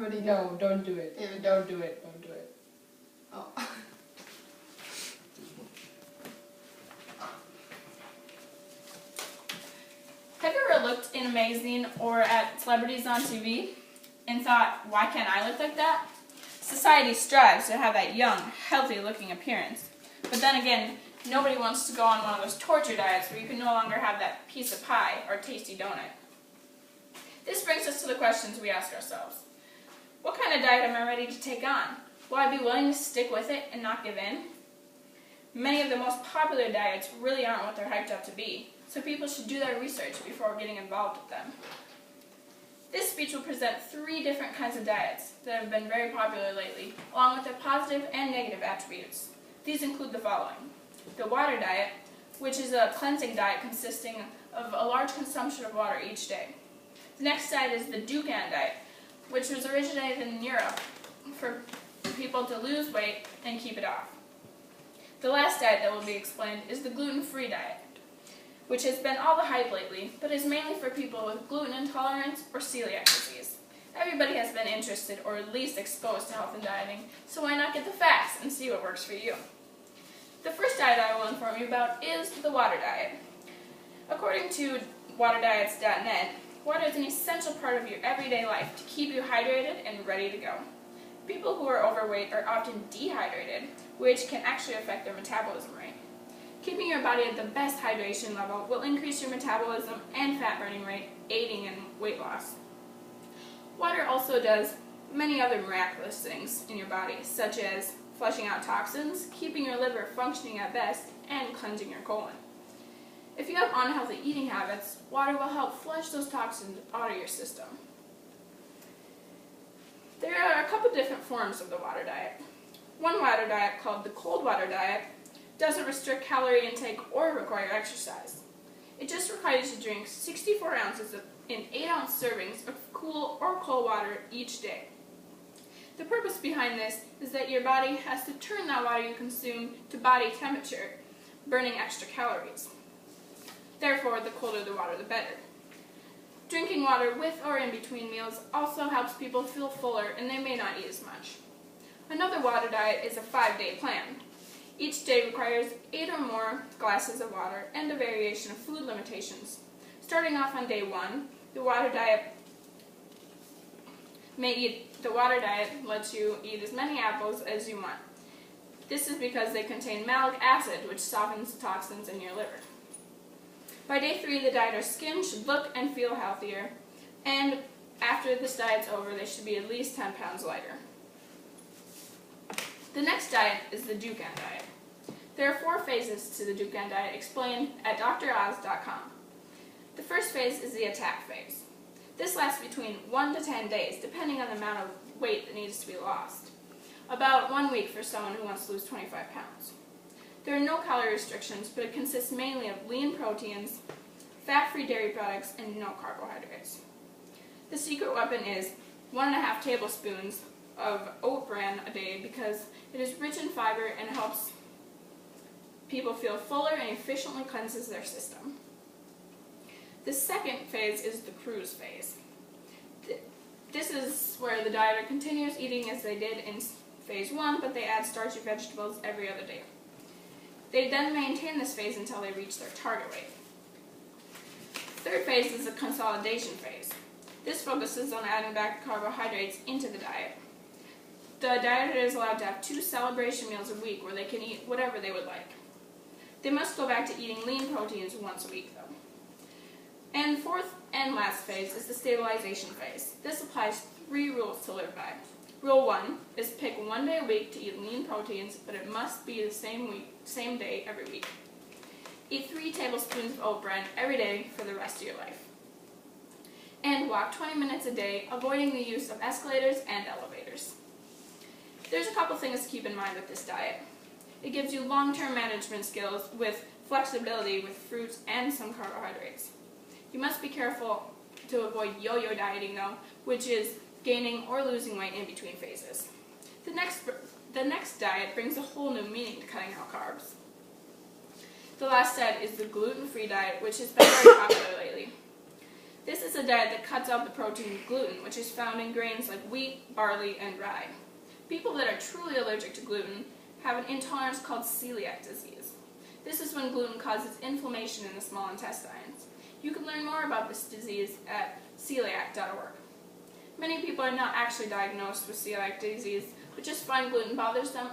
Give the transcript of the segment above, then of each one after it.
Everybody No, don't do it. Yeah. Don't do it. Don't do it. Oh. Have you ever looked in a magazine or at celebrities on TV and thought, why can't I look like that? Society strives to have that young, healthy-looking appearance. But then again, nobody wants to go on one of those torture diets where you can no longer have that piece of pie or tasty donut. This brings us to the questions we ask ourselves. What kind of diet am I ready to take on? Will I be willing to stick with it and not give in? Many of the most popular diets really aren't what they're hyped up to be, so people should do their research before getting involved with them. This speech will present 3 different kinds of diets that have been very popular lately, along with their positive and negative attributes. These include the following. The water diet, which is a cleansing diet consisting of a large consumption of water each day. The next diet is the Dukan diet, which was originated in Europe for people to lose weight and keep it off. The last diet that will be explained is the gluten-free diet, which has been all the hype lately, but is mainly for people with gluten intolerance or celiac disease. Everybody has been interested or at least exposed to health and dieting, so why not get the facts and see what works for you? The first diet I will inform you about is the water diet. According to waterdiets.net, water is an essential part of your everyday life to keep you hydrated and ready to go. People who are overweight are often dehydrated, which can actually affect their metabolism rate. Keeping your body at the best hydration level will increase your metabolism and fat burning rate, aiding in weight loss. Water also does many other miraculous things in your body, such as flushing out toxins, keeping your liver functioning at best, and cleansing your colon. If you have unhealthy eating habits, water will help flush those toxins out of your system. There are a couple different forms of the water diet. One water diet, called the cold water diet, doesn't restrict calorie intake or require exercise. It just requires you to drink 64 ounces in 8-ounce servings of cool or cold water each day. The purpose behind this is that your body has to turn that water you consume to body temperature, burning extra calories. Therefore, the colder the water, the better. Drinking water with or in between meals also helps people feel fuller and they may not eat as much. Another water diet is a 5-day plan. Each day requires 8 or more glasses of water and a variation of food limitations. Starting off on day 1, the water diet lets you eat as many apples as you want. This is because they contain malic acid, which softens the toxins in your liver. By day 3, the dieter's skin should look and feel healthier, and after this diet's over, they should be at least 10 pounds lighter. The next diet is the Dukan diet. There are 4 phases to the Dukan diet explained at DrOz.com. The first phase is the attack phase. This lasts between 1 to 10 days, depending on the amount of weight that needs to be lost. About 1 week for someone who wants to lose 25 pounds. There are no calorie restrictions, but it consists mainly of lean proteins, fat-free dairy products, and no carbohydrates. The secret weapon is 1.5 tablespoons of oat bran a day because it is rich in fiber and helps people feel fuller and efficiently cleanses their system. The second phase is the cruise phase. This is where the dieter continues eating as they did in phase 1, but they add starchy vegetables every other day. They then maintain this phase until they reach their target weight. Third phase is the consolidation phase. This focuses on adding back carbohydrates into the diet. The dieter is allowed to have 2 celebration meals a week where they can eat whatever they would like. They must go back to eating lean proteins once a week, though. And the fourth and last phase is the stabilization phase. This applies 3 rules to live by. Rule 1 is pick 1 day a week to eat lean proteins, but it must be the same day every week. Eat 3 tablespoons of oat bran every day for the rest of your life. And walk 20 minutes a day, avoiding the use of escalators and elevators. There's a couple things to keep in mind with this diet. It gives you long-term management skills with flexibility with fruits and some carbohydrates. You must be careful to avoid yo-yo dieting though, which is gaining or losing weight in between phases. The next diet brings a whole new meaning to cutting out carbs. The last diet is the gluten-free diet, which has been very popular lately. This is a diet that cuts out the protein gluten, which is found in grains like wheat, barley, and rye. People that are truly allergic to gluten have an intolerance called celiac disease. This is when gluten causes inflammation in the small intestines. You can learn more about this disease at celiac.org. Many people are not actually diagnosed with celiac disease, but just find gluten bothers them,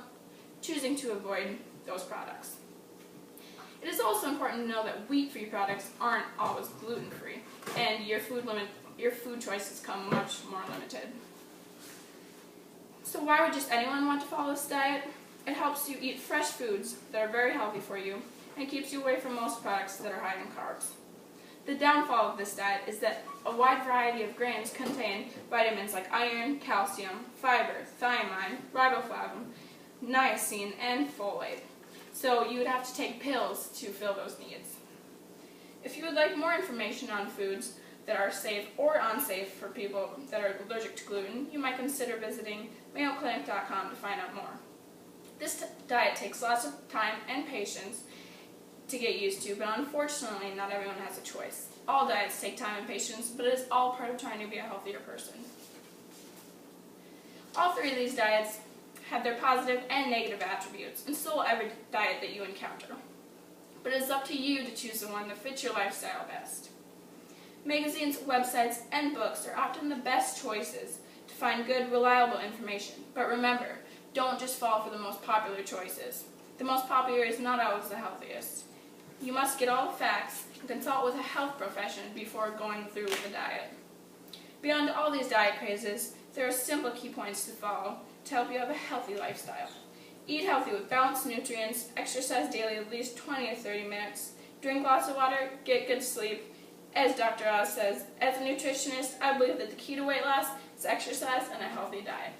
choosing to avoid those products. It is also important to know that wheat-free products aren't always gluten-free, and your food choices come much more limited. So why would just anyone want to follow this diet? It helps you eat fresh foods that are very healthy for you, and keeps you away from most products that are high in carbs. The downfall of this diet is that a wide variety of grains contain vitamins like iron, calcium, fiber, thiamine, riboflavin, niacin, and folate. So you would have to take pills to fill those needs. If you would like more information on foods that are safe or unsafe for people that are allergic to gluten, you might consider visiting mayoclinic.com to find out more. This diet takes lots of time and patience to get used to, but unfortunately not everyone has a choice. All diets take time and patience, but it is all part of trying to be a healthier person. All three of these diets have their positive and negative attributes, and so will every diet that you encounter. But it is up to you to choose the one that fits your lifestyle best. Magazines, websites, and books are often the best choices to find good, reliable information. But remember, don't just fall for the most popular choices. The most popular is not always the healthiest. You must get all the facts and consult with a health professional before going through with the diet. Beyond all these diet crazes, there are simple key points to follow to help you have a healthy lifestyle. Eat healthy with balanced nutrients, exercise daily at least 20 to 30 minutes, drink lots of water, get good sleep. As Dr. Oz says, as a nutritionist, I believe that the key to weight loss is exercise and a healthy diet.